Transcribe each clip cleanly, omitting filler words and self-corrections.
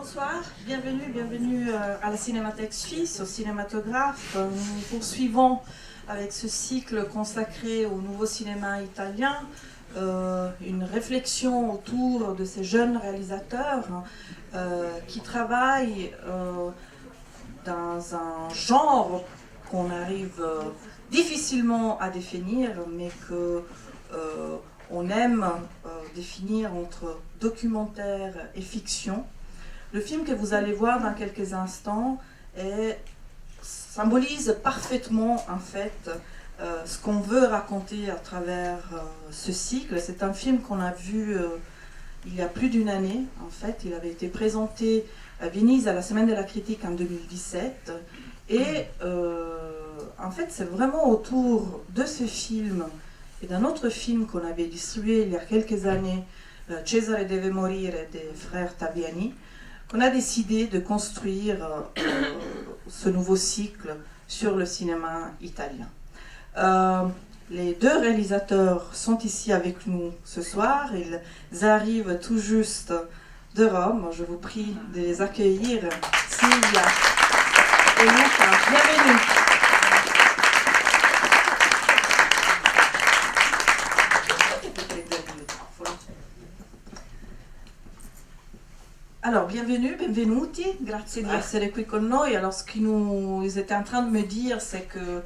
Bonsoir, bienvenue à la Cinémathèque suisse, au cinématographe. Nous poursuivons avec ce cycle consacré au nouveau cinéma italien, une réflexion autour de ces jeunes réalisateurs qui travaillent dans un genre qu'on arrive difficilement à définir, mais que on aime définir entre documentaire et fiction. Le film que vous allez voir dans quelques instants symbolise parfaitement en fait ce qu'on veut raconter à travers ce cycle. C'est un film qu'on a vu il y a plus d'une année en fait. Il avait été présenté à Venise à la Semaine de la Critique en 2017 et en fait c'est vraiment autour de ce film et d'un autre film qu'on avait distribué il y a quelques années, Cesare deve morire des frères Taviani, qu'on a décidé de construire ce nouveau cycle sur le cinéma italien. Les deux réalisateurs sont ici avec nous ce soir. Ils arrivent tout juste de Rome. Je vous prie de les accueillir. Silvia et Luca, bienvenue. Alors, benvenuti, grazie di essere qui con noi. Alors, ce qu'ils étaient en train de me dire, c'est que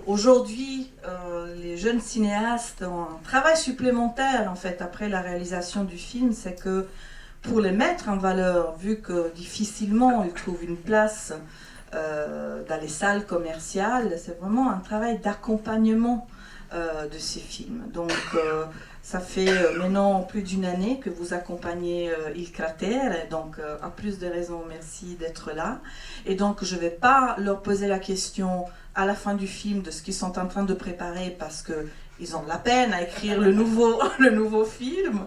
aujourd'hui, les jeunes cinéastes ont un travail supplémentaire, en fait, après la réalisation du film, c'est que pour les mettre en valeur, vu que difficilement ils trouvent une place dans les salles commerciales, c'est vraiment un travail d'accompagnement de ces films. Donc, ça fait maintenant plus d'une année que vous accompagnez Il Cratère, donc à plus de raisons, merci d'être là. Et donc je ne vais pas leur poser la question à la fin du film de ce qu'ils sont en train de préparer parce qu'ils ont de la peine à écrire le nouveau film.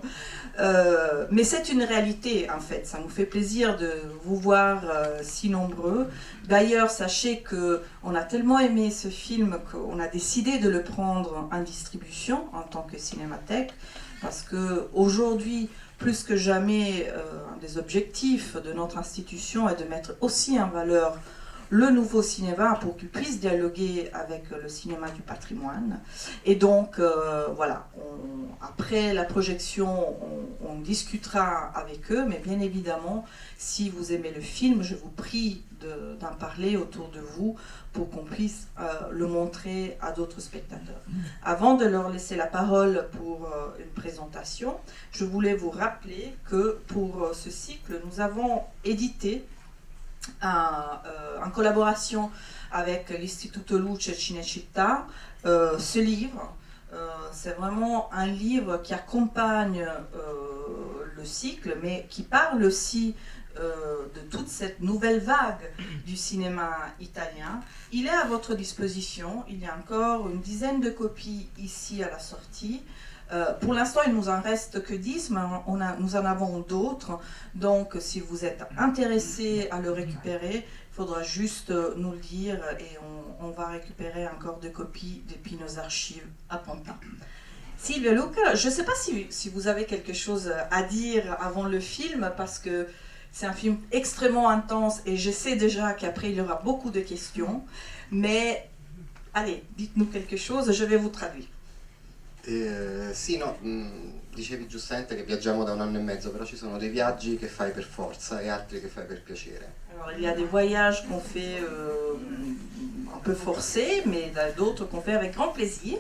Mais c'est une réalité en fait, ça nous fait plaisir de vous voir si nombreux. D'ailleurs, sachez qu'on a tellement aimé ce film qu'on a décidé de le prendre en distribution en tant que cinémathèque, parce qu'aujourd'hui, plus que jamais, un des objectifs de notre institution est de mettre aussi en valeur le nouveau cinéma pour qu'il puisse dialoguer avec le cinéma du patrimoine. Et donc, voilà, après la projection, on discutera avec eux, mais bien évidemment, si vous aimez le film, je vous prie d'en parler autour de vous pour qu'on puisse le montrer à d'autres spectateurs. Avant de leur laisser la parole pour une présentation, je voulais vous rappeler que pour ce cycle, nous avons édité en collaboration avec l'Istituto Luce Cinecittà, ce livre. C'est vraiment un livre qui accompagne le cycle, mais qui parle aussi de toute cette nouvelle vague du cinéma italien. Il est à votre disposition, il y a encore une dizaine de copies ici à la sortie. Pour l'instant, il nous en reste que 10, mais nous en avons d'autres. Donc, si vous êtes intéressé à le récupérer, il faudra juste nous le dire et on va récupérer encore des copies depuis nos archives à Pantin. Silvia, Luca, je ne sais pas si vous avez quelque chose à dire avant le film, parce que c'est un film extrêmement intense et je sais déjà qu'après il y aura beaucoup de questions. Mais allez, dites-nous quelque chose, je vais vous traduire. Sì, no, dicevi giustamente che viaggiamo da 1 anno e mezzo, però ci sono dei viaggi che fai per forza e altri che fai per piacere. Alors, il y a des voyages qu'on fait un peu forcés, mais d'autres qu'on fait avec grand plaisir.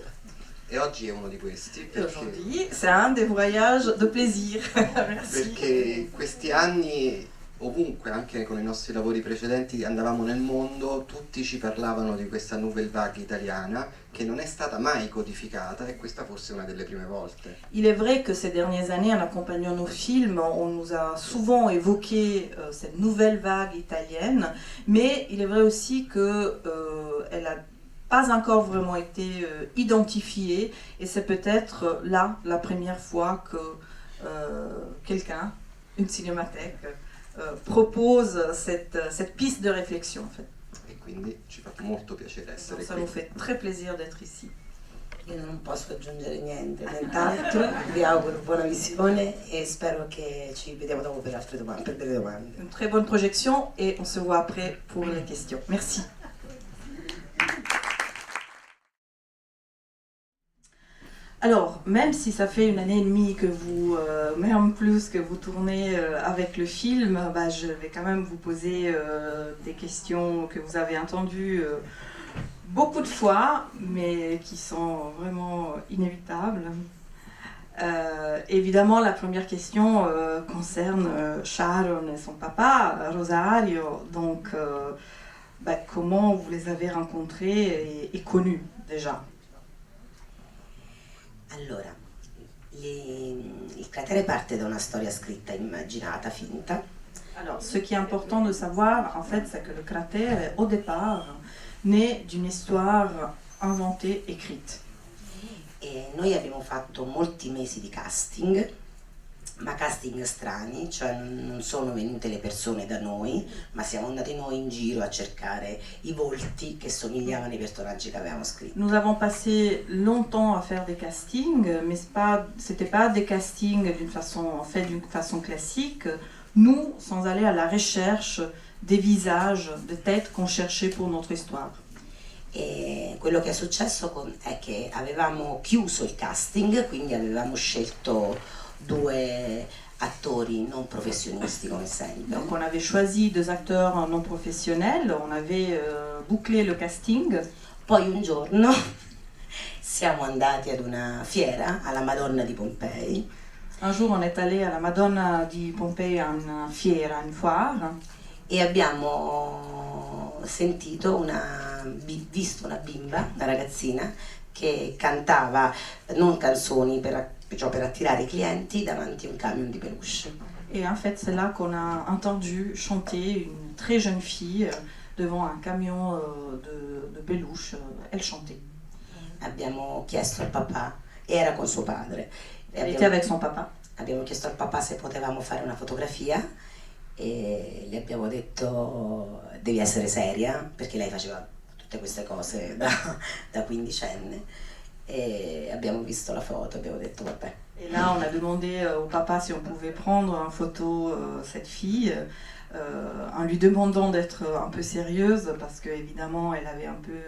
E oggi è uno di questi, Et aujourd'hui, c'est un des voyages de plaisir. Merci. perché questi anni, ovunque, anche con i nostri lavori precedenti, andavamo nel mondo, tutti ci parlavano di questa nouvelle vague italiana che non è stata mai codificata e questa forse è una delle prime volte. Il est vrai que ces dernières années, en accompagnant nos films, on nous a souvent évoqué cette nouvelle vague italienne, mais il est vrai aussi qu'elle n'a pas encore vraiment été identifiée, et c'est peut-être là la première fois que quelqu'un, une cinémathèque, propose cette piste de réflexion en fait. E quindi ci fa molto piacere essere Donc, ça qui. nous fait très plaisir d'être ici. Io non posso aggiungere niente, nient'altro, vi auguro buona visione e spero che ci vediamo dopo per altre domande, per delle domande. Une très bonne projection et on se voit après pour les questions. Merci. Alors, même si ça fait une année et demie que vous, même plus que vous tournez avec le film, bah, je vais quand même vous poser des questions que vous avez entendues beaucoup de fois, mais qui sont vraiment inévitables. Évidemment, la première question concerne Sharon et son papa, Rosario. Donc, bah, comment vous les avez rencontrés et connus déjà? Allora, il cratere parte da una storia scritta, immaginata, finta. Alors, ce qui est important de savoir, en fait, c'est que le cratère est au départ né d'une histoire inventée, écrite. E noi abbiamo fatto molti mesi di casting, ma casting strani, cioè non sono venute le persone da noi, ma siamo andati noi in giro a cercare i volti che somigliavano ai personaggi che avevamo scritto. Nous avons passé longtemps à faire des castings, mais c'était pas des castings d'une façon classique. Nous, sans aller à la recherche des visages, des têtes qu'on cherchait pour notre histoire. E quello che è successo è che avevamo chiuso il casting, quindi avevamo scelto 2 attori non professionisti come sempre. Donc on avait choisi 2 acteurs non professionnels, on avait bouclé le casting. Poi un giorno siamo andati ad una fiera alla Madonna di Pompei. Un jour on est allé à la Madonna di Pompei a una fiera, une foire. E abbiamo visto una bimba, una ragazzina, che cantava non canzoni per attirare i clienti davanti a un camion di peluche. Et en fait, c'est là qu'on a entendu chanter une très jeune fille devant un camion de peluche. Elle chantait. Abbiamo chiesto al papà, era con suo padre. Elle était avec son papa. Abbiamo chiesto al papà se potevamo fare una fotografia e gli abbiamo detto devi essere seria, perché lei faceva tutte queste cose da quindicenne. Et abbiamo visto la photo, abbiamo detto vabbè. Et là, on a demandé au papa si on pouvait prendre en photo cette fille, en lui demandant d'être un peu sérieuse, parce qu'évidemment, elle avait un peu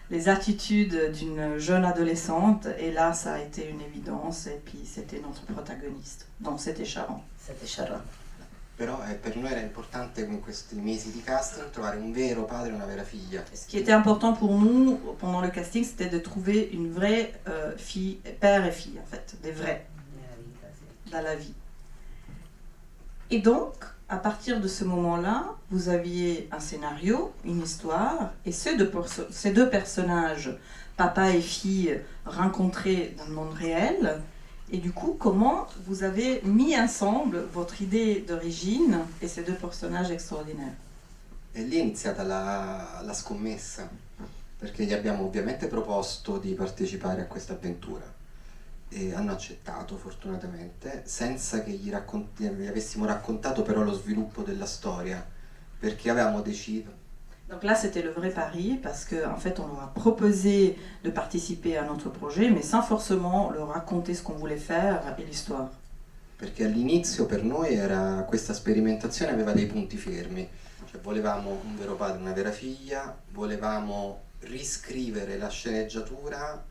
les attitudes d'une jeune adolescente, et là, ça a été une évidence, et puis c'était notre protagoniste. Donc, c'était Sharon. C'était Sharon. Però per noi era importante in questi mesi di casting trovare un vero padre e una vera figlia. Ce qui était important pour nous pendant le casting, c'était de trouver une vraie fille, père et fille en fait, des vrais dans la vie. Et donc, à partir de ce moment-là, vous aviez un scénario, une histoire, et ces deux personnages, papa et fille, rencontrés dans le monde réel. Et du coup, comment vous avez mis ensemble votre idée d'origine et ces 2 personnages extraordinaires? E lì è iniziata la scommessa, perché gli abbiamo ovviamente proposto di partecipare a questa avventura e hanno accettato fortunatamente, senza che gli avessimo raccontato però lo sviluppo della storia, perché avevamo deciso. Donc là, c'était le vrai pari, parce qu'en fait, on leur a proposé de participer à notre projet, mais sans forcément leur raconter ce qu'on voulait faire et l'histoire. Perché all'inizio per noi questa sperimentazione aveva dei punti fermi, cioè volevamo un vero padre e una vera figlia, volevamo riscrivere la sceneggiatura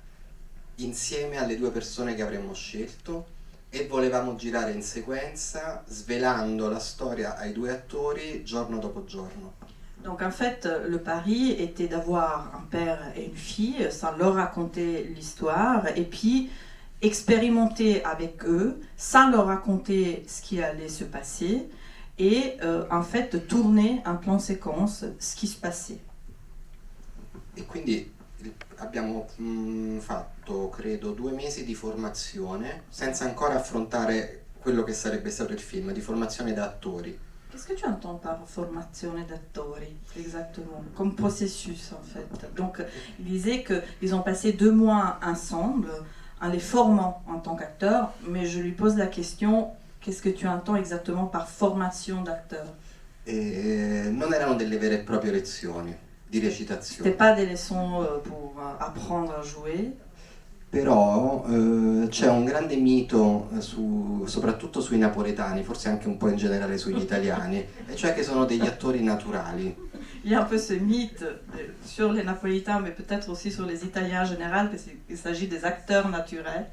insieme alle 2 persone che avremmo scelto e volevamo girare in sequenza, svelando la storia ai 2 attori giorno dopo giorno. Donc en fait, le pari était d'avoir un père et une fille, sans leur raconter l'histoire, et puis expérimenter avec eux, sans leur raconter ce qui allait se passer, et en fait de tourner un plan séquence ce qui se passait. E quindi abbiamo fatto, credo, 2 mesi di formazione, senza ancora affrontare quello che sarebbe stato il film, di formazione da attori. Qu'est-ce que tu entends par formazione d'attori, exactement? Comme processus, en fait. Donc, il disait qu'ils ont passé 2 mois ensemble, en les formant en tant qu'acteurs, mais je lui pose la question, qu'est-ce que tu entends exactement par formation d'acteurs? Non erano delle vere e proprie lezioni. di C'était recitazione. pas des leçons pour apprendre à jouer, Però c'è un grande mito, soprattutto sui napoletani, forse anche un po' in generale sugli italiani, e cioè che sono degli attori naturali. il y a un peu ce mythe sur les Napolitains, mais peut-être aussi sur les Italiens en général, parce qu'il s'agit des acteurs naturels.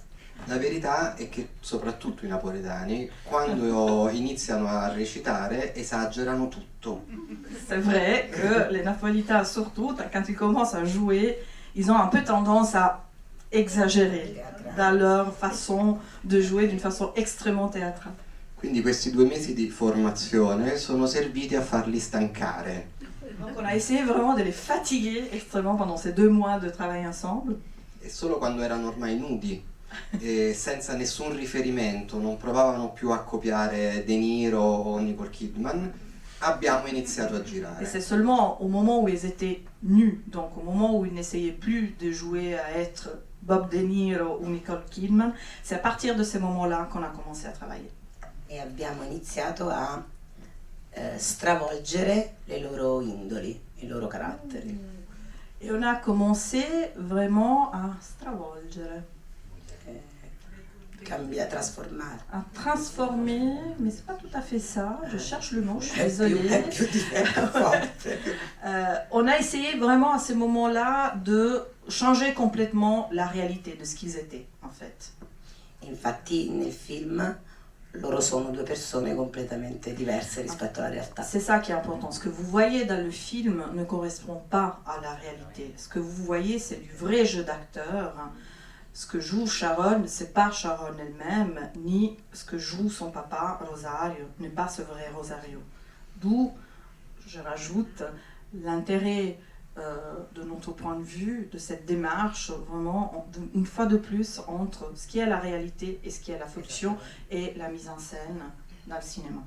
La verità è che soprattutto i napoletani, quando iniziano a recitare, esagerano tutto. C'est vrai que les Napolitains, surtout, quand ils commencent à jouer, ils ont un peu tendance à exagérer dans leur façon de jouer d'une façon extrêmement théâtrale. Quindi questi 2 mesi di formazione sono serviti a farli stancare. Donc on a essayé vraiment de les fatiguer extrêmement pendant ces 2 mois de travail ensemble. E solo quando erano ormai nudi e senza nessun riferimento, non provavano più a copiare De Niro o Nicole Kidman, abbiamo iniziato a Et girare. c'est seulement au moment où ils étaient nus, donc au moment où ils n'essayaient plus de jouer à être Bob De Niro ou Nicole Kidman, c'est à partir de ces moments-là qu'on a commencé à travailler. E abbiamo iniziato a stravolgere le loro indoli, i loro caratteri. Et on a commencé vraiment à stravolgere, Trasformare. à transformer, mais c'est pas tout à fait ça, je cherche le mot, je suis È désolée. più forte. On a essayé vraiment à ces moments-là de changer complètement la réalité de ce qu'ils étaient en fait. Infatti nel film loro sono 2 persone completamente diverse rispetto alla realtà. C'est ça qui est important. Ce que vous voyez dans le film ne correspond pas à la réalité. Ce que vous voyez, c'est du vrai jeu d'acteur. Ce que joue Sharon, c'est pas Sharon elle-même, ni ce que joue son papa Rosario, n'est pas ce vrai Rosario. D'où, je rajoute, l'intérêt de notre point de vue, de cette démarche, vraiment, une fois de plus, entre ce qui est la réalité et ce qui est la fiction et la mise en scène dans le cinéma.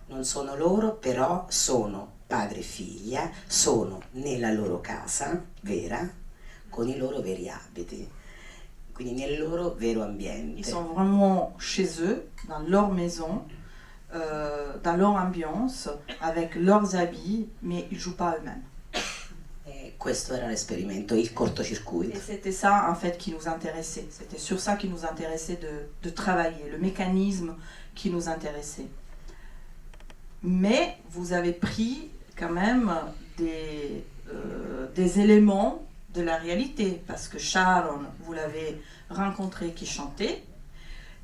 Non sono loro, però sono padre e figlia, sono nella loro casa vera, con i loro veri abiti, quindi nel loro vero ambiente. Ils sont vraiment chez eux, dans leur maison, dans leur ambiance, avec leurs habits, mais ils ne jouent pas eux-mêmes. E questo era l'esperimento, il Et cortocircuito. c'était ça, en fait, qui nous intéressait. C'était sur ça qui nous intéressait de travailler, le mécanisme qui nous intéressait. Mais vous avez pris quand même des éléments de la réalité, parce que Sharon, vous l'avez rencontré qui chantait,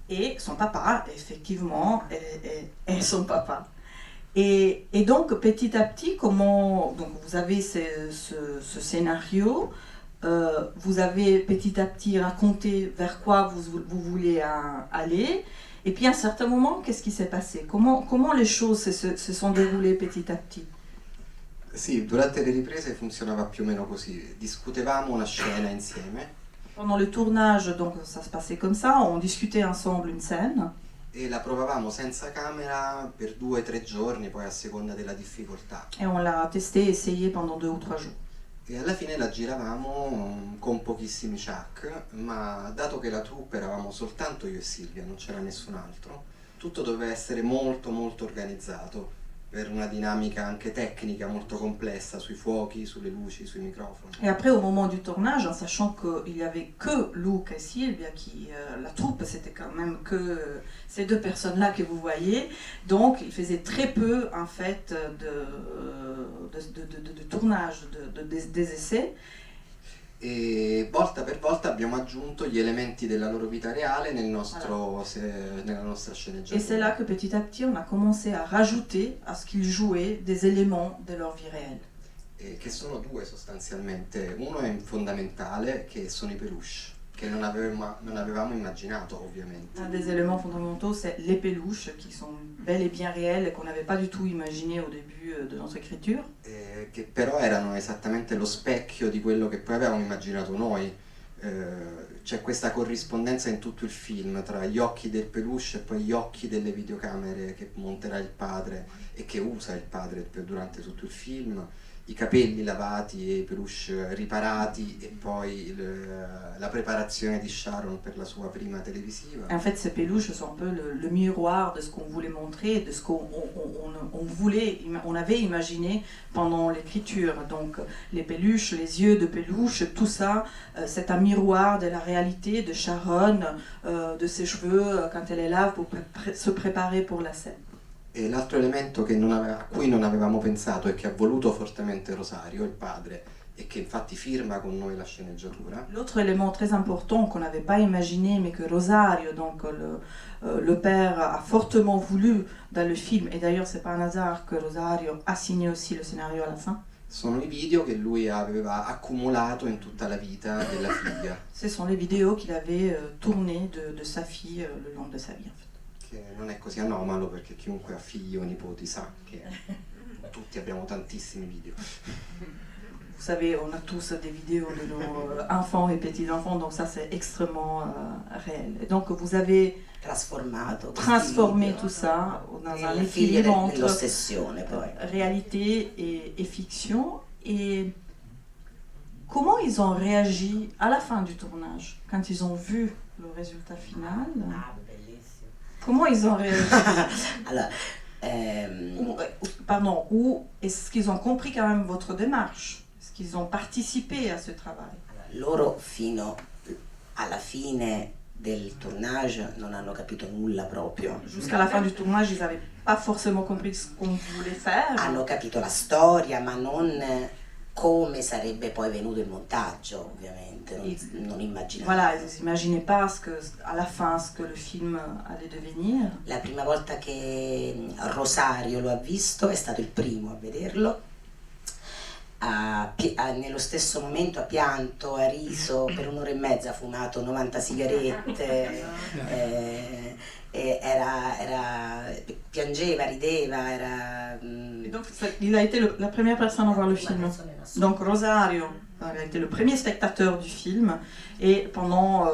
et son papa, effectivement, est son papa. Et donc, petit à petit, donc vous avez ce scénario, vous avez petit à petit raconté vers quoi vous voulez aller, et puis à un certain moment, qu'est-ce qui s'est passé? Comment les choses se sont déroulées petit à petit? Sì, durante le riprese funzionava più o meno così. Discutevamo una scena insieme Pendant le tournage, donc ça se passait comme ça, on discutait ensemble une scène, e la provavamo senza camera per 2 o 3 giorni, poi a seconda della difficoltà. et on l'a testé, essayé pendant 2 ou 3 jours. E alla fine la giravamo con pochissimi chuck, ma dato che la troupe eravamo soltanto io e Silvia, non c'era nessun altro, tutto doveva essere molto molto organizzato per una dinamica anche tecnica molto complessa sui fuochi, sulle luci, sui microfoni. Et après, au moment du tournage, en sachant qu'il n'y avait que Luke et Sylvia, la troupe, c'était quand même que ces 2 personnes-là que vous voyez, donc il faisait très peu, en fait, de tournage, des essais. E volta per volta abbiamo aggiunto gli elementi della loro vita reale nella nostra Et c'est sceneggiatura. là que petit à petit, on a commencé à rajouter à ce qu'ils jouaient des éléments de leur vie réelle. Che sono 2 sostanzialmente. Uno è fondamentale, che sono i peluche, che non avevamo immaginato ovviamente. Un des éléments fondamentaux, c'est les peluches, qui sont bel et bien réelles et qu'on n'avait pas du tout imaginé au début de notre écriture. Che però erano esattamente lo specchio di quello che poi avevamo immaginato noi. C'è questa corrispondenza in tutto il film tra gli occhi del peluche e poi gli occhi delle videocamere che monterà il padre e che usa il padre durante tutto il film, i capelli lavati e i peluche riparati e poi la preparazione di Sharon per la sua prima televisiva. En fait, ces peluches sont un peu le miroir de ce qu'on voulait montrer, de ce on avait imaginé pendant l'écriture. Donc, les peluches, les yeux de peluche, tout ça, c'est un miroir de la réalité de Sharon, de ses cheveux quand elle est là pour se préparer pour la scène. E l'altro elemento a cui non avevamo pensato e che ha voluto fortemente Rosario, il padre, e che infatti firma con noi la sceneggiatura. L'autre élément très important qu'on n'avait pas imaginé, mais que Rosario, donc le père, a fortement voulu dans le film, et d'ailleurs c'est pas un hasard que Rosario a signé aussi le scénario à la fin. Sono i video che lui aveva accumulato in tutta la vita della figlia. Ce sont les vidéos qu'il avait tournées de sa fille le long de sa vie en fait. Che non è così anomalo perché chiunque ha figli o nipoti sa che tutti abbiamo tantissimi video. Vous savez, on a tous des vidéos de nos enfants et petits-enfants, donc ça c'est extrêmement réel. Et donc vous avez transformé tout ça dans un équilibre entre réalité et fiction. Et comment ils ont réagi à la fin du tournage, quand ils ont vu le résultat final? Comment ils ont réagi? Alors, ou est-ce qu'ils ont compris quand même votre démarche? Est-ce qu'ils ont participé à ce travail? Loro fino alla fine del tournage non hanno capito nulla proprio. Jusqu'à la fin du tournage, ils n'avaient pas forcément compris ce qu'on voulait faire. Hanno capito la storia, ma non come sarebbe poi venuto il montaggio, ovviamente, non immaginavano. Voilà, ils n'imaginaient pas à la fin ce que le film allait devenir. La prima volta che Rosario lo ha visto, è stato il primo a vederlo, nello stesso momento ha pianto, ha riso, per un'ora e mezza ha fumato 90 sigarette, piangeva, rideva, Et donc il a été la première personne à voir le film. Donc Rosario a été le premier spectateur du film et pendant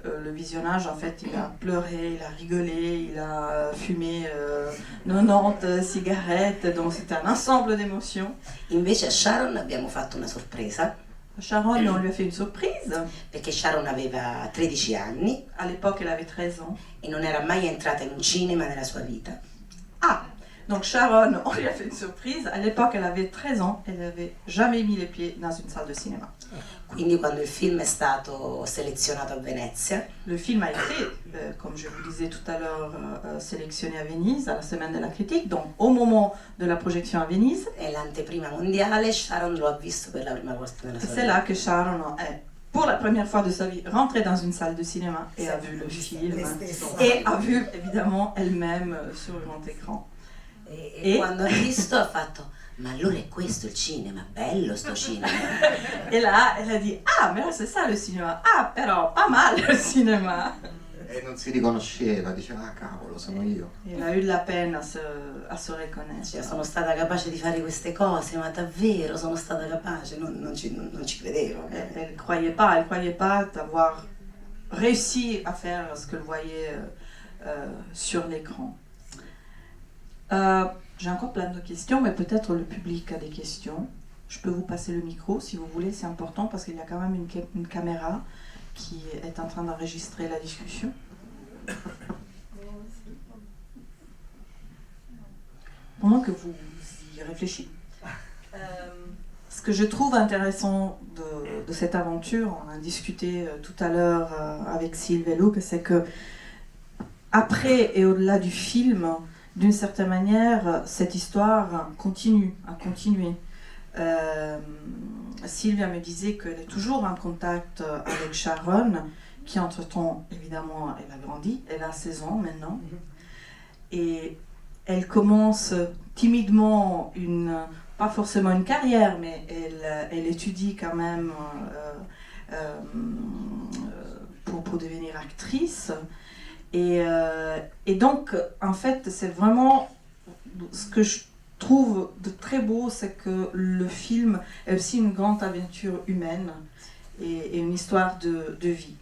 le visionnage en fait il a pleuré, il a rigolé, il a fumé 90 cigarettes, donc c'était un ensemble d'émotions. Invece a Sharon abbiamo fatto una sorpresa. Sharon, on lui a fait une surprise. Perché Sharon aveva 13 anni. À l'époque, elle avait 13 ans. E non era mai entrata in un cinema nella sua vita. Ah, donc Sharon, on lui a fait une surprise. À l'époque, elle avait 13 ans. Elle n'avait jamais mis les pieds dans une salle de cinéma. Quindi quando il film è stato selezionato a Venezia. Le film a été, comme je vous disais tout à l'heure, sélectionné à Venise, à la semaine de la critique. Donc au moment de la projection à Venise. È l'anteprima mondiale, Sharon lo ha visto per la prima volta nella sua vita. C'est là que Sharon est, pour la première fois de sa vie, rentrée dans une salle de cinéma et a vu le film. Et a vu évidemment elle-même sur le grand écran. E quando ha visto ha fatto, ma allora è questo il cinema, bello sto cinema. Et là, elle a dit, ah, mais là c'est ça le cinéma. Ah, però, pas mal le cinéma. E non si riconosceva, diceva, ah cavolo, sono io. Il a eu de la peine à se reconnaître. Cioè, sono stata capace di fare queste cose, ma davvero sono stata capace, non ci credevo. Elle croyait pas d'avoir réussi à faire ce qu'elle voyait sur l'écran. J'ai encore plein de questions, mais peut-être le public a des questions. Je peux vous passer le micro si vous voulez, c'est important parce qu'il y a quand même une caméra qui est en train d'enregistrer la discussion. Pendant que vous y réfléchissez, ce que je trouve intéressant de cette aventure, on a discuté tout à l'heure avec Sylve et Luc, c'est que après et au-delà du film, d'une certaine manière, cette histoire a continué. Sylvia me disait qu'elle est toujours en contact avec Sharon, qui entre-temps, évidemment, elle a grandi, elle a 16 ans maintenant, et elle commence timidement pas forcément une carrière, mais elle étudie quand même pour devenir actrice. Et donc, en fait, c'est vraiment ce que je trouve de très beau, c'est que le film est aussi une grande aventure humaine et une histoire de vie.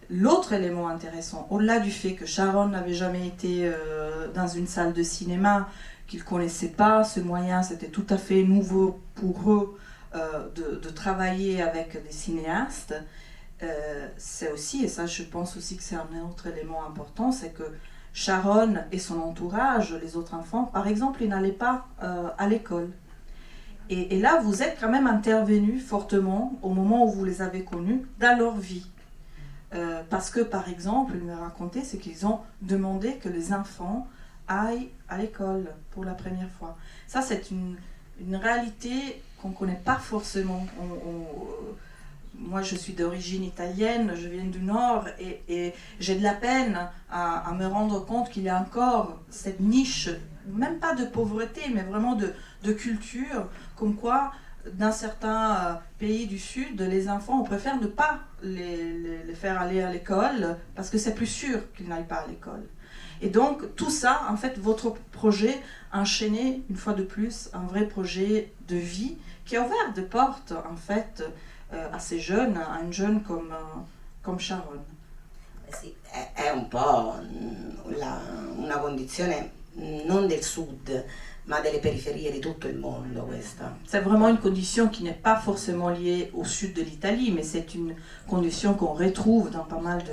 l'autre élément intéressant, au-delà du fait que Sharon n'avait jamais été dans une salle de cinéma, qu'ils ne connaissaient pas ce moyen, c'était tout à fait nouveau pour eux de travailler avec des cinéastes, c'est aussi, et ça je pense aussi que c'est un autre élément important, c'est que Sharon et son entourage, les autres enfants, par exemple, ils n'allaient pas à l'école. Et là, vous êtes quand même intervenu fortement au moment où vous les avez connus dans leur vie. Parce que, par exemple, il me racontait, c'est qu'ils ont demandé que les enfants aillent à l'école pour la première fois. Ça, c'est une réalité qu'on ne connaît pas forcément. Moi, je suis d'origine italienne, je viens du Nord, et j'ai de la peine à me rendre compte qu'il y a encore cette niche, même pas de pauvreté, mais vraiment de culture, comme quoi, dans certains pays du Sud, les enfants, on préfère ne pas les faire aller à l'école, parce que c'est plus sûr qu'ils n'aillent pas à l'école. Et donc, tout ça, en fait, votre projet enchaîné, une fois de plus, un vrai projet de vie, qui a ouvert des portes, en fait, a ces jeunes, a une jeune comme Sharon. Sì, è un po' una condizione non del sud, ma delle periferie di tutto il mondo questa. C'est vraiment une condition qui n'est pas forcément liée au sud de l'Italie, mais c'est une condition qu'on retrouve dans pas mal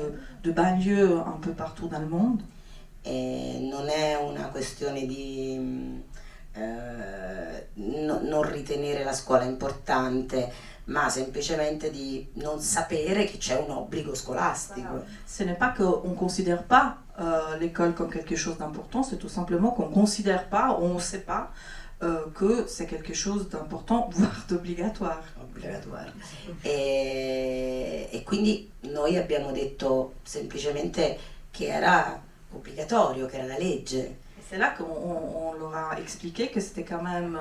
de banlieues un peu partout dans le monde. E non è una questione di non ritenere la scuola importante, ma semplicemente di non sapere che c'è un obbligo scolastico. Ce n'est pas qu'on ne considère pas l'école comme quelque chose d'important, c'est tout simplement qu'on ne considère pas, on ne sait pas que c'est quelque chose d'important, voire d'obbligatoire. Obbligatorio. E quindi noi abbiamo detto semplicemente che era obbligatorio, che era la legge. C'est là qu'on leur a expliqué que c'était quand même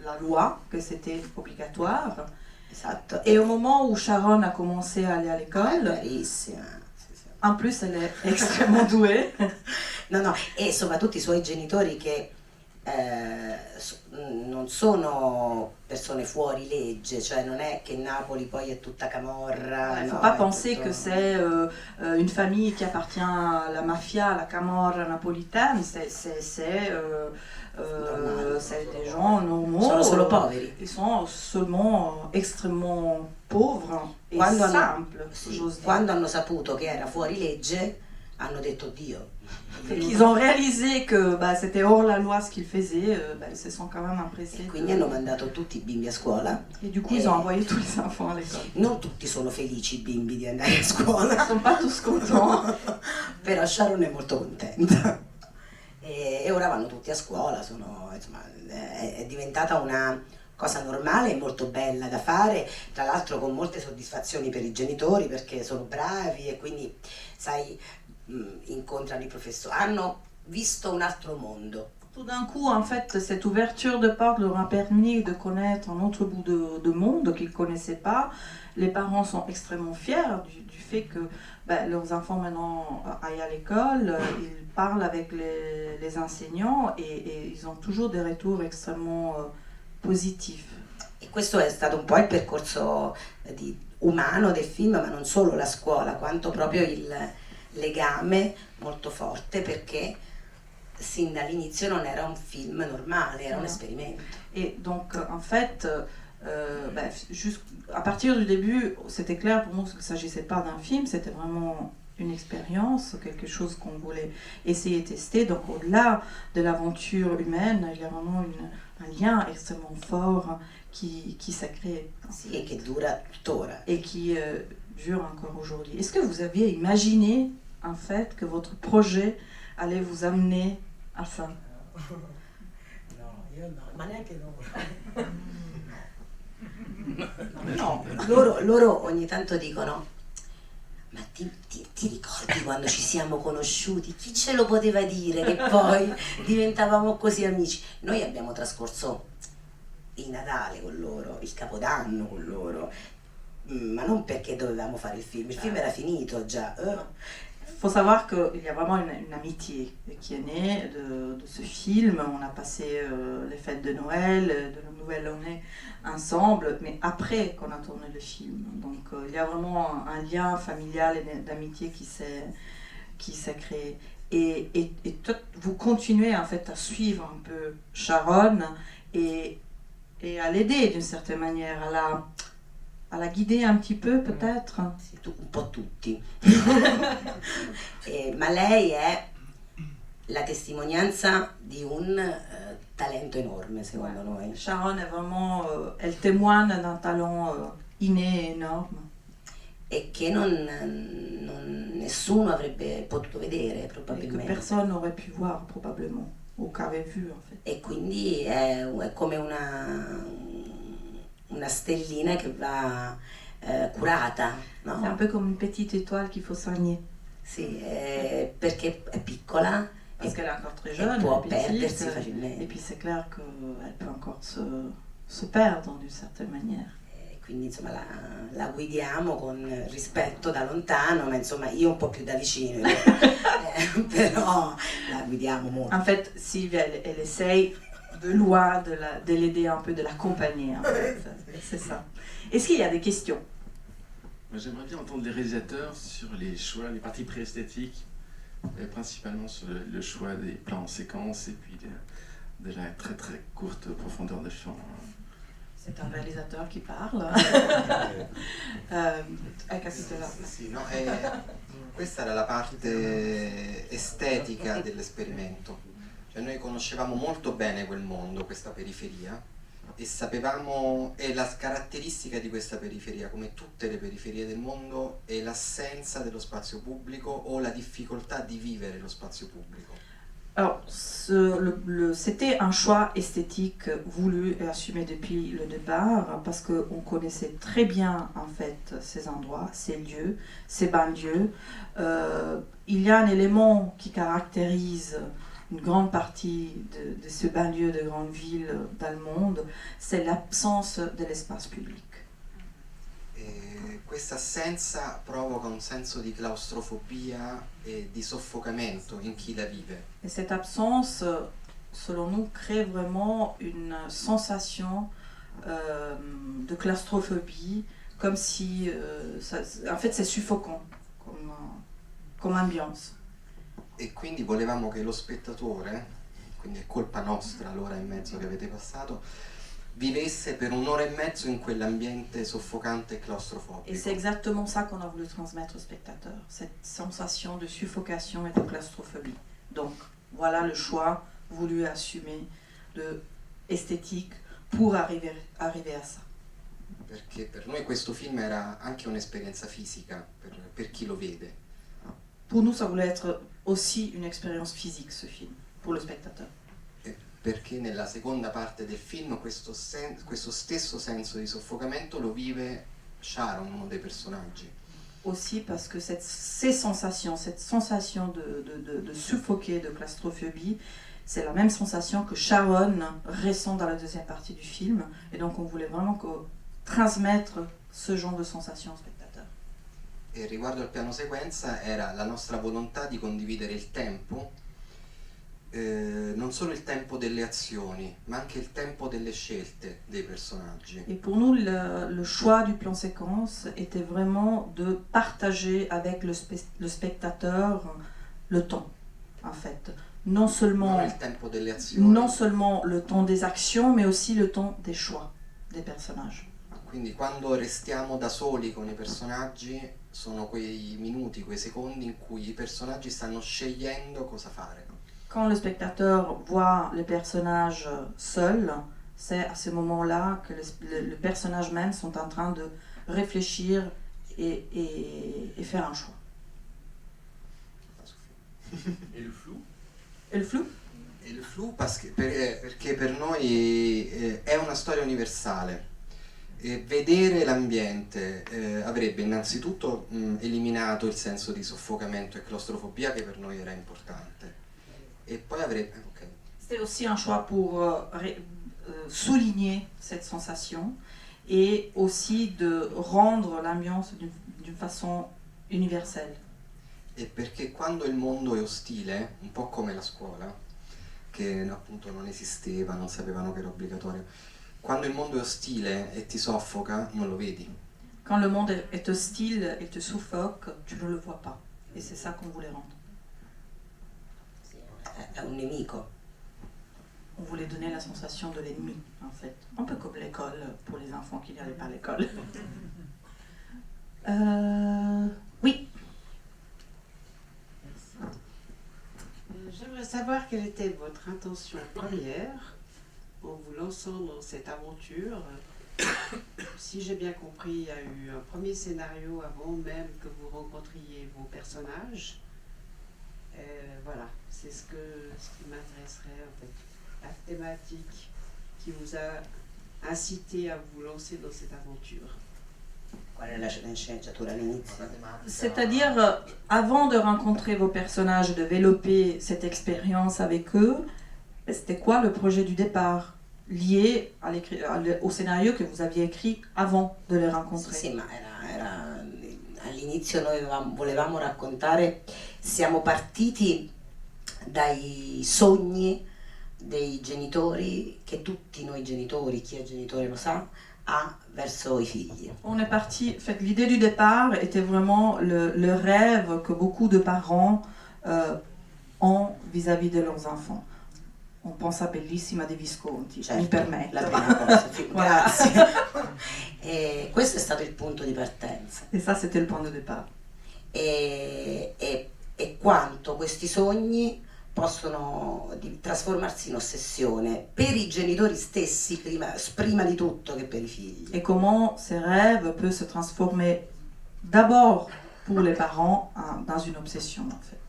la loi, que c'était obligatoire. Esatto. Et au moment où Sharon a commencé à aller à l'école, Bravissima. Sì, sì. en plus elle est extrêmement douée. No, e soprattutto i suoi genitori che non sono persone fuori legge, cioè non è che Napoli poi è tutta camorra. Il ne faut no, pas è penser tutto- que c'est une famille qui appartient à la mafia, à la camorra napolitaine, c'est des gens normaux. Sono solo poveri. Ils sont seulement extrêmement pauvres et Quando hanno- simples, Sì, j'ose dire. quando hanno saputo che era fuori legge, hanno detto Dio. Et qu'ils ont réalisé que c'était hors la loi ce qu'ils faisaient, ils se sont quand même impressés. E quindi hanno mandato tutti i bimbi a scuola. Et du coup, ils ont envoyé tous les enfants à l'école. Non tutti sono felici i bimbi di andare a Ils scuola, ne sont pas tous contents. però Sharon è molto contenta. E ora vanno tutti a scuola, insomma, è diventata una cosa normale e molto bella da fare, tra l'altro con molte soddisfazioni per i genitori perché sono bravi e quindi, sai, incontrano i professori, hanno visto un altro mondo. Tout d'un coup, en fait, cette ouverture de porte leur a permis de connaître un autre bout de monde qu'ils ne connaissaient pas. Les parents sont extrêmement fiers du fait que leurs enfants maintenant aillent à l'école, ils parlent avec les enseignants et ils ont toujours des retours extrêmement positifs. E questo è stato un po' il percorso umano del film, ma non solo la scuola, quanto proprio il legame molto forte, perché sin dall'inizio non era un film normale, era un esperimento. Et donc, en fait, à partir du début, c'était clair pour nous qu'il ne s'agissait pas d'un film, c'était vraiment une expérience, quelque chose qu'on voulait essayer de tester. Donc, au-delà de l'aventure humaine, il y a vraiment un lien extrêmement fort qui s'est créé. Sì, e che dura tuttora. Et qui dure encore aujourd'hui. Est-ce que vous aviez imaginé, en fait, que votre projet allait vous amener à ça? No, io no, ma neanche loro. No, loro ogni tanto dicono: ma ti ricordi quando ci siamo conosciuti? Chi ce lo poteva dire che poi diventavamo così amici? Noi abbiamo trascorso il Natale con loro, il Capodanno con loro, ma non perché dovevamo fare il film era finito già. faut savoir qu'il y a vraiment une amitié qui est née de ce film. On a passé les fêtes de Noël, de la nouvelle année ensemble, mais après qu'on a tourné le film. Donc il y a vraiment un lien familial et d'amitié qui s'est créé. Et vous continuez en fait à suivre un peu Sharon et à l'aider d'une certaine manière, à la guider un petit peu peut-être. Sì, un po' tutti. Ma lei è la testimonianza di un talento enorme, secondo noi. Sharon est vraiment, elle témoigne d'un talent inné et énorme. E che nessuno avrebbe potuto vedere Et que probabilmente. personne n'aurait pu voir probablement, ou qu'avait vu en fait. E quindi è come una stellina che va curata, C'est un no? peu comme une petite étoile qu'il faut soigner. Sì, perché è piccola Parce qu'elle est encore très e jeune, può elle est petite, perdersi et facilmente. puis c'est clair qu'elle peut encore se perdre d'une certaine manière. Quindi insomma la guidiamo con rispetto da lontano, ma insomma io un po' più da vicino, però la guidiamo molto. En fait, Sylvia, elle essaye de loin de l'aider un peu, de l'accompagner en fait. C'est ça. Est-ce qu'il y a des questions? Moi, j'aimerais bien entendre les réalisateurs sur les choix, les parties pré-esthétiques, principalement sur le choix des plans en séquence et puis de la très très courte profondeur de champ. C'est un réalisateur qui parle. Hai capito là? Sì, no, questa era la parte estetica dell'esperimento. Cioè noi conoscevamo molto bene quel mondo, questa periferia, e sapevamo, e la caratteristica di questa periferia, come tutte le periferie del mondo, è l'assenza dello spazio pubblico o la difficoltà di vivere lo spazio pubblico. Alors, c'était un choix esthétique voulu et assumé depuis le départ parce qu'on connaissait très bien en fait ces endroits, ces lieux, ces banlieues. Il y a un élément qui caractérise une grande partie de ce banlieue de grandes villes dans le monde, c'est l'absence de l'espace public. E questa assenza provoca un senso di claustrofobia e di soffocamento in chi la vive. Et cette absence, selon nous, crée vraiment une sensation de claustrophobie, comme si, en fait, c'est suffocant comme ambiance. E quindi volevamo che lo spettatore, quindi è colpa nostra l'ora e mezzo che avete passato, vivesse per un'ora e mezzo in quell'ambiente soffocante e Et c'est claustrofobico. exactement ça qu'on a voulu transmettre aux spectateurs, cette sensation de suffocation et de claustrophobie. Donc, voilà le choix voulu et assumé de esthétique pour arriver à ça. Perché per noi questo film era anche un'esperienza fisica per chi lo vede. Pour nous, ça voulait être aussi une expérience physique, ce film, pour le spectateur. Perché nella seconda parte del film questo stesso senso di soffocamento lo vive Sharon, uno dei personaggi. Aussi parce que cette sensation de suffoquer, de claustrophobie, c'est la même sensation que Sharon ressent dans la deuxième partie du film. Et donc on voulait vraiment transmettre ce genre de sensation au spectateur. E riguardo al piano sequenza era la nostra volontà di condividere il tempo, non solo il tempo delle azioni, ma anche il tempo delle scelte dei personaggi. Et pour nous, le choix du plan séquence était vraiment de partager avec le spectateur le temps, en fait. Non Non seulement il tempo delle azioni. le temps des actions, mais aussi le temps des choix des personnages. Quindi quando restiamo da soli con i personaggi sono quei minuti, quei secondi in cui i personaggi stanno scegliendo cosa fare. Quand le spectateur voit les personnages seuls, c'est à ce moment-là que le personnage même sont en train de réfléchir et faire un choix. Et le flou? Et le flou? E il flou perché per noi è una storia universale. E vedere l'ambiente avrebbe innanzitutto eliminato il senso di soffocamento e claustrofobia che per noi era importante. E poi avrebbe... ok. C'était aussi un choix pour souligner cette sensation et aussi de rendre l'ambiance d'une façon universelle. è perché quando il mondo è ostile, un po' come la scuola, che appunto non esisteva, non sapevano che era obbligatorio, quando il mondo è ostile e ti soffoca, non lo vedi. Quand le monde est hostile et te suffoque, tu ne le vois pas. Et c'est ça qu'on voulait rendre. È un nemico. On voulait donner la sensation de l'ennemi, en fait. Un peu comme l'école pour les enfants qui n'allaient pas à l'école. Oui. J'aimerais savoir quelle était votre intention première en vous lançant dans cette aventure. Si j'ai bien compris, il y a eu un premier scénario avant même que vous rencontriez vos personnages. Voilà, c'est ce qui m'intéresserait en fait. La thématique qui vous a incité à vous lancer dans cette aventure. Qual è la sceneggiatura all'inizio? C'est-à-dire, avant de rencontrer vos personnages, de développer cette expérience avec eux, c'était quoi le projet du départ lié au scénario que vous aviez écrit avant de les rencontrer? Sì, ma all'inizio noi volevamo raccontare, siamo partiti dai sogni dei genitori che tutti noi genitori, chi è genitore lo sa, ha verso i figli. On est parti, en fait, l'idée du départ était vraiment le rêve que beaucoup de parents ont vis-à-vis de leurs enfants. On pense a Bellissima di Visconti, Certo, mi permetto. la prima cosa, Voilà. grazie. E questo è stato il punto di partenza. Et ça, c'était le point de départ. E quanto questi sogni possono trasformarsi in ossessione per i genitori stessi prima di tutto che per i figli. Et comment ces rêves peuvent se transformer d'abord pour les parents dans une obsession, en fait.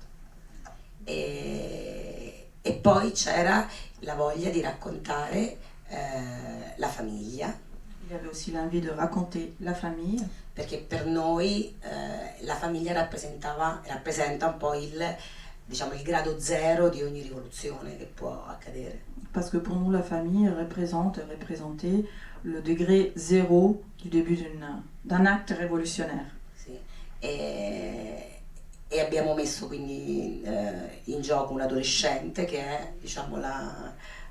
E poi c'era la voglia di raccontare la famiglia. Il y avait aussi l'envie de raconter la famille. Perché per noi la famiglia rappresenta un po' il grado zero di ogni rivoluzione che può accadere. Parce que pour nous, la famille représentait le degré zéro du début d'un acte révolutionnaire. Sì. E abbiamo messo quindi in gioco un adolescente che è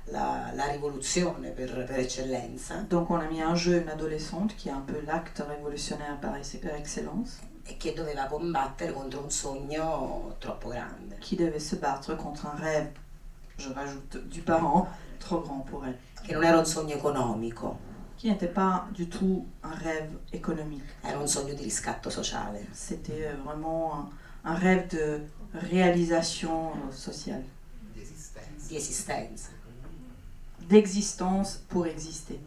la rivoluzione per eccellenza. Donc on a mis en jeu une adolescente qui est un peu l'acte révolutionnaire par excellence. E che doveva combattere contro un sogno troppo grande. Qui devait se battre contre un rêve, je rajoute, du parent trop grand pour elle. Che non era un sogno economico. Qui n'était pas du tout un rêve économique. Era un sogno di riscatto sociale. C'était vraiment un rêve de réalisation sociale. Di esistenza. D'existence pour exister.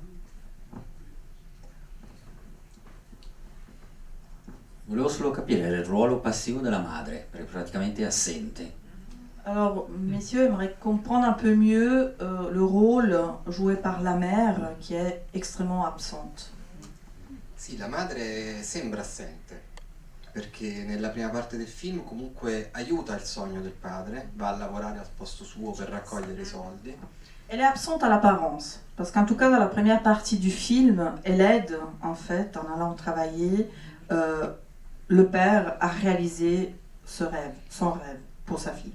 Volevo solo capire il ruolo passivo della madre, perché praticamente è assente. Alors, messieurs, aimeraient comprendre un peu mieux le rôle joué par la mère qui est extrêmement absente. Sì, la madre sembra assente, perché nella prima parte del film comunque aiuta il sogno del padre, va a lavorare al posto suo per raccogliere i soldi. Elle est absente à l'apparence, parce qu'en tout cas dans la première partie du film, elle aide en fait en allant travailler le père a réalisé son rêve pour sa fille.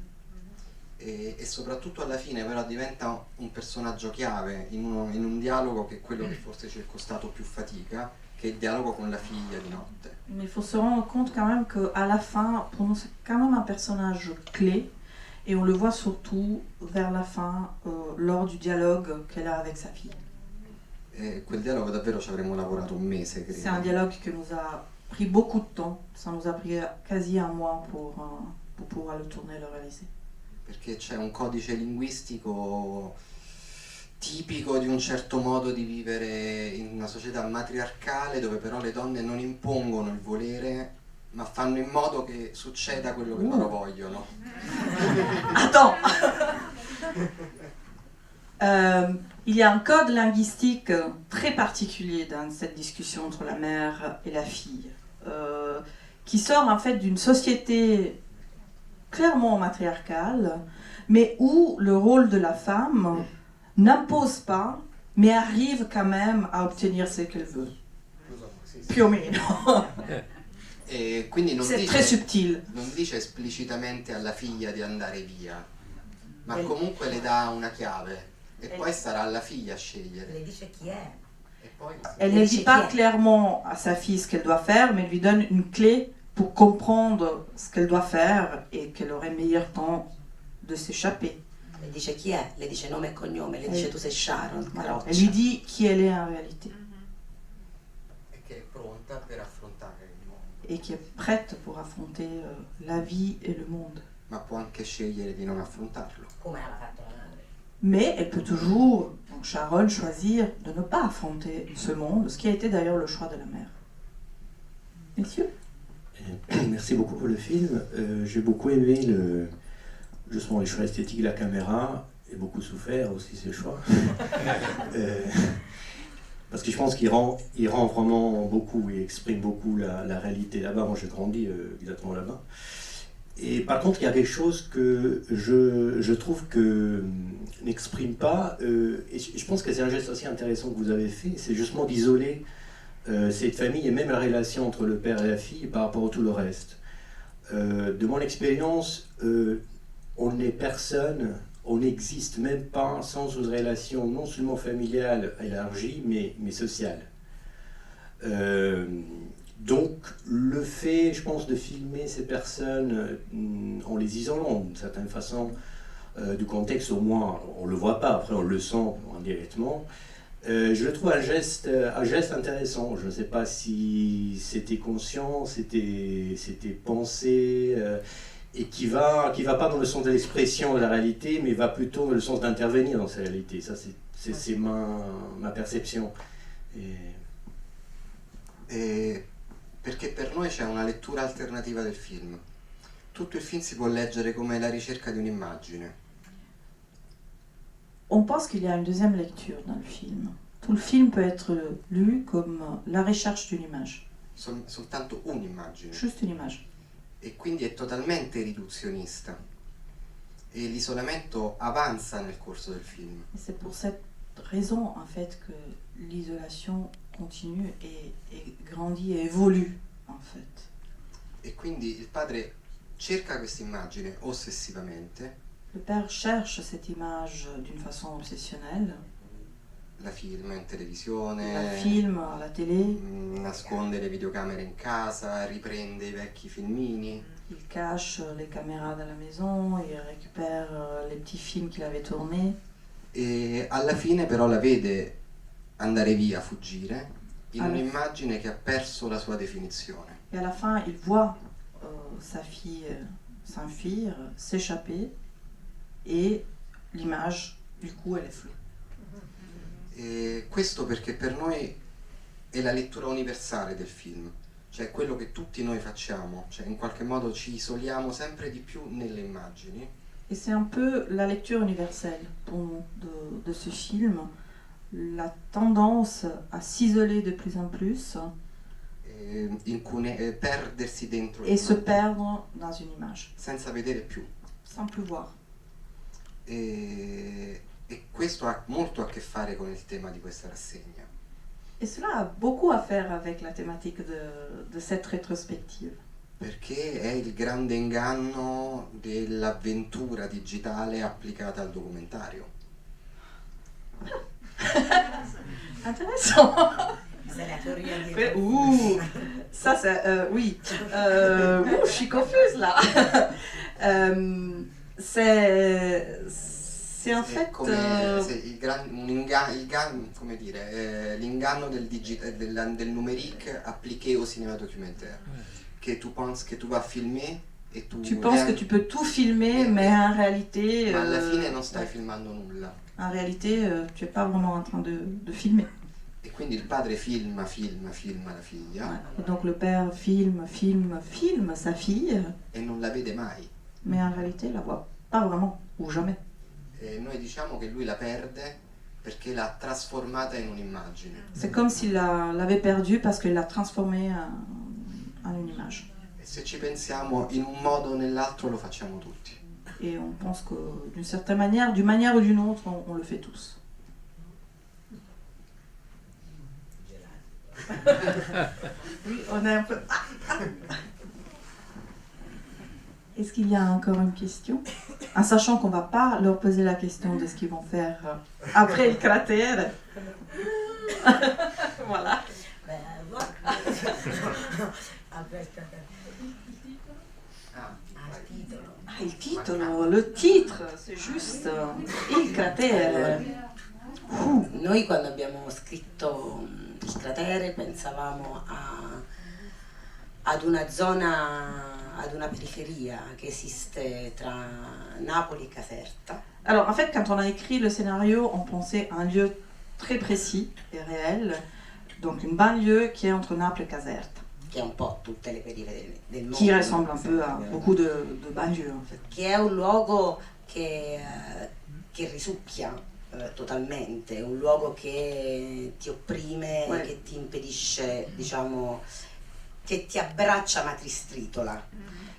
E soprattutto alla fine però diventa un personaggio chiave in un dialogo che è quello che forse ci è costato più fatica, che è il dialogo con la figlia di notte. Mais il faut se rendre compte quand même qu'à la fin, pour nous, c'est quand même un personnage clé, et on le voit surtout vers la fin, lors du dialogue qu'elle a avec sa fille. E quel dialogo davvero ci avremmo lavorato un mese, credo. C'est un dialogue qui nous a pris beaucoup de temps, ça nous a pris quasi un mois pour pouvoir le tourner et le réaliser. Perché c'è un codice linguistico tipico di un certo modo di vivere in una società matriarcale, dove però le donne non impongono il volere, ma fanno in modo che succeda quello che loro vogliono. Attends. Il y a un code linguistique très particulier dans cette discussion entre la mère et la fille, qui sort en fait d'une société clairement matriarcale, mais où le rôle de la femme n'impose pas, mais arrive quand même à obtenir ce qu'elle veut. Più o meno. E quindi C'est très subtil. non dice esplicitamente alla figlia di andare via, ma E- comunque le dà una chiave e poi sarà alla figlia a scegliere. Le dice chi è. E poi Elle ne dit pas clairement à sa fille ce qu'elle doit faire, mais elle lui donne une clé pour comprendre ce qu'elle doit faire et qu'elle aurait meilleur temps de s'échapper. Le dice chi è, le dice nome e cognome, le dice tu sei Sharon, Voilà. Caroccia. Elle lui dit qui elle est en réalité è che è pronta per affrontare il mondo, et qui est prête pour affronter la vie et le monde. ma può anche scegliere di non affrontarlo. Come aveva fatto la madre. Mais elle peut toujours, donc Sharon, choisir de ne pas affronter ce monde, ce qui a été d'ailleurs le choix de la mère. Messieurs? Merci beaucoup pour le film. J'ai beaucoup aimé justement les choix esthétiques de la caméra et beaucoup souffert aussi ces choix. Parce que je pense qu'il rend vraiment beaucoup, il exprime beaucoup la réalité là-bas. Moi j'ai grandi exactement là-bas. Et par contre il y a quelque chose que je trouve que n'exprime pas, et je pense que c'est un geste aussi intéressant que vous avez fait, c'est justement d'isoler cette famille et même la relation entre le père et la fille par rapport à tout le reste. De mon expérience, on n'est personne, on n'existe même pas sans une relation non seulement familiale élargie, mais sociale. Donc le fait, je pense, de filmer ces personnes en les isolant d'une certaine façon du contexte, au moins on ne le voit pas, après on le sent indirectement, je le trouve un geste intéressant. Je ne sais pas si c'était conscient, c'était pensé, et qui va pas dans le sens de l'expression de la réalité, mais va plutôt dans le sens d'intervenir dans cette réalité. Ça, c'est ma perception. Perché per noi c'è una lettura alternativa del film. Tutto il film si può leggere come la ricerca di un'immagine. On pense qu'il y a une deuxième lecture dans le film. Tout le film peut être lu comme la recherche d'une image, Soltanto un'immagine. juste une image. E quindi è totalmente riduzionista. E l'isolamento avanza nel corso del film. Et c'est pour cette raison en fait que l'isolation continue et grandit et évolue en fait. E quindi il padre cerca questa immagine ossessivamente, Le père cherche cette image d'une façon obsessionnelle, la filma in la televisione, filme à la télé, nasconde le videocamere in casa, riprende i vecchi filmini. il cache les caméras de la maison, il récupère les petits films qu'il avait tournés. E alla fine però la vede andare via, fuggire, in Alla- un'immagine che ha perso la sua definizione. Et à la fin, il voit sa fille s'enfuir, s'échapper, et l'image, du coup, elle est floue. E questo perché per noi è la lettura universale del film, cioè quello che tutti noi facciamo, cioè in qualche modo ci isoliamo sempre di più nelle immagini. Et c'est un peu la lecture universelle pour nous de ce film, la tendance à s'isoler de plus en plus Perdersi dentro et se l'immagine, perdre dans une image, senza vedere più. sans plus voir. E questo ha molto a che fare con il tema di questa rassegna. Et cela a beaucoup à faire avec la thématique de cette rétrospective. Perché è il grande inganno dell'avventura digitale applicata al documentario. Intéressant. C'est la théoria dietro. Ouh, ça c'est oui. Je suis confuse là. C'est en fait. Come dire, l'inganno del numérique appliqué au cinéma documentaire. Che tu penses que tu vas filmer e Tu penses que tu peux tout filmer, mais en réalité. Ma alla fine non stai filmando nulla. En réalité, tu n'es pas vraiment en train de filmer. E quindi il padre filma la figlia. Ouais. Et donc le père filme sa fille, E non la vede mai. mais en réalité, il la voit pas vraiment, ou jamais. E noi diciamo che lui la perde perché l'ha trasformata in un'immagine. C'est comme s'il l'avait perdue parce qu'il l'a transformée en une image. E se ci pensiamo, in un modo o nell'altro lo facciamo tutti. Et on pense que d'une manière ou d'une autre, on le fait tous. Oui, on est un peu... Est-ce qu'il y a encore une question? En sachant qu'on ne va pas leur poser la question de ce qu'ils vont faire après le cratère. Voilà. Il titolo, le titre, c'est juste il cratere. Noi quando abbiamo scritto il cratere pensavamo ad una zona, ad una periferia che esiste tra Napoli e Caserta. Alors en fait, quand on a écrit le scénario, on pensait à un lieu très précis et réel, donc une banlieue qui est entre Naples et Caserta, Che è un po' tutte le periferie del mondo. qui ressemble un peu à beaucoup de banlieues en fait. Che è un luogo che risucchia totalmente, è un luogo che ti opprime, Ouais. che ti impedisce, diciamo, che ti abbraccia ma ti stritola.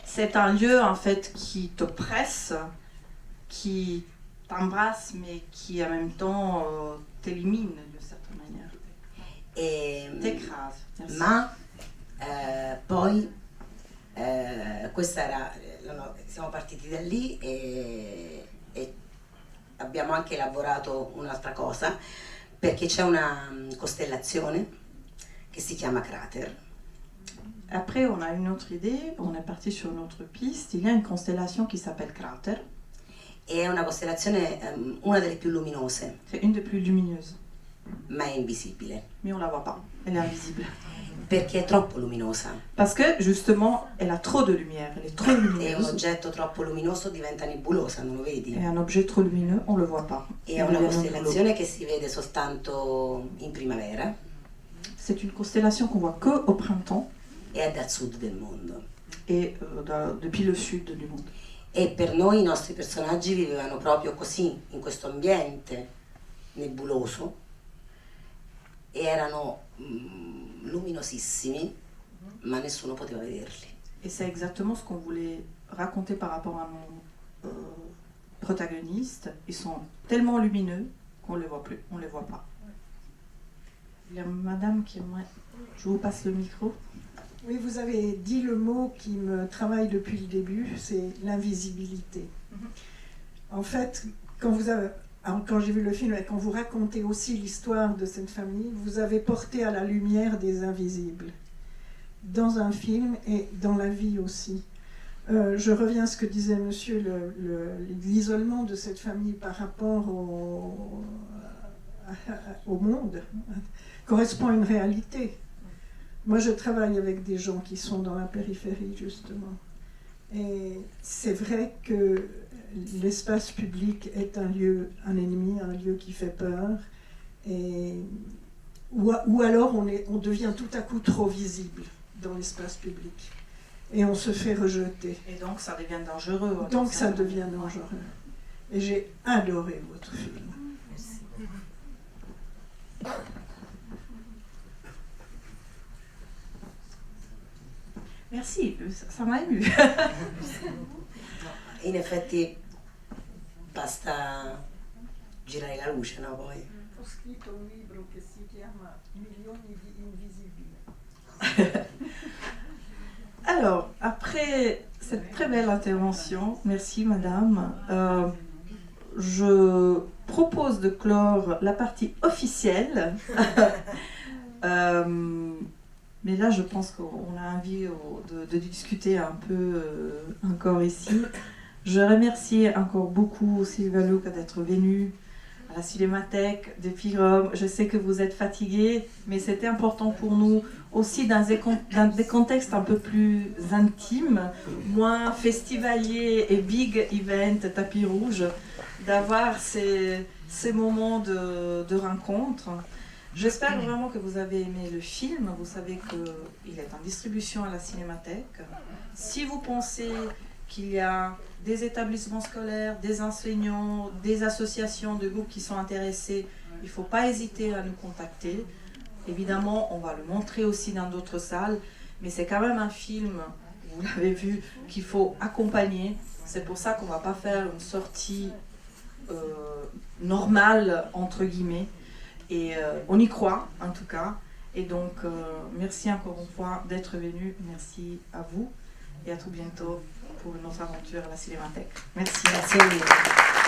C'est un lieu en fait qui te presse, qui t'embrasse, mais qui en même temps t'élimine d'une certaine manière. T'écrase. Merci. Ma poi questa era, siamo partiti da lì e abbiamo anche elaborato un'altra cosa, perché c'è una costellazione che si chiama Crater. Après, on a une autre idée, on est parti sur une autre piste. Il y a une constellation qui s'appelle Crater. E è una costellazione, una delle più luminose, C'est une des plus lumineuses, ma è invisibile, mais on la voit pas. Elle est invisible. perché è troppo luminosa. Parce que justement, elle a trop de lumière, elle est trop E un lumineuse. oggetto troppo luminoso diventa nebulosa, non lo vedi? Et un objet trop lumineux, on le voit pas. E è Il una devient costellazione che si vede soltanto in primavera nébuleux. C'est une constellation qu'on voit que au printemps e è dal sud del mondo. et depuis le sud du monde. E per noi i nostri personaggi vivevano proprio così, in questo ambiente nebuloso, e erano luminosissimi, ma nessuno poteva vederli. Et c'est exactement ce qu'on voulait raconter par rapport à nos protagonistes. Ils sont tellement lumineux qu'on ne les voit plus, on ne les voit pas. Il y a madame qui aimerait... Je vous passe le micro. Oui, vous avez dit le mot qui me travaille depuis le début, c'est l'invisibilité. En fait, quand j'ai vu le film et quand vous racontez aussi l'histoire de cette famille, vous avez porté à la lumière des invisibles, dans un film et dans la vie aussi. Je reviens à ce que disait monsieur, l'isolement de cette famille par rapport au monde correspond à une réalité. Moi, je travaille avec des gens qui sont dans la périphérie, justement. Et c'est vrai que l'espace public est un lieu, un ennemi, un lieu qui fait peur. Ou alors, on devient tout à coup trop visible dans l'espace public. Et on se fait rejeter. Et donc ça devient dangereux. Donc ça devient dangereux. Et j'ai adoré votre film. Merci, ça m'a ému. In effetti basta girare la luce, no? Poi. Ho scritto un libro che si chiama Milioni di invisibili. Alors, après cette très belle intervention, merci madame, je propose de clore la partie officielle. Mais là, je pense qu'on a envie de discuter un peu encore ici. Je remercie encore beaucoup Silvia Luca d'être venue à la Cinémathèque depuis Rome. Je sais que vous êtes fatigués, mais c'était important pour nous aussi dans des contextes un peu plus intimes, moins festivaliers et big event, tapis rouge, d'avoir ces moments de rencontre. J'espère vraiment que vous avez aimé le film. Vous savez qu'il est en distribution à la Cinémathèque. Si vous pensez qu'il y a des établissements scolaires, des enseignants, des associations de groupes qui sont intéressés, il ne faut pas hésiter à nous contacter. Évidemment, on va le montrer aussi dans d'autres salles, mais c'est quand même un film, vous l'avez vu, qu'il faut accompagner. C'est pour ça qu'on ne va pas faire une sortie normale, entre guillemets. Et on y croit, en tout cas. Et donc, merci encore une fois d'être venu. Merci à vous et à tout bientôt pour notre aventure à la Cinémathèque. Merci. Grazie mille.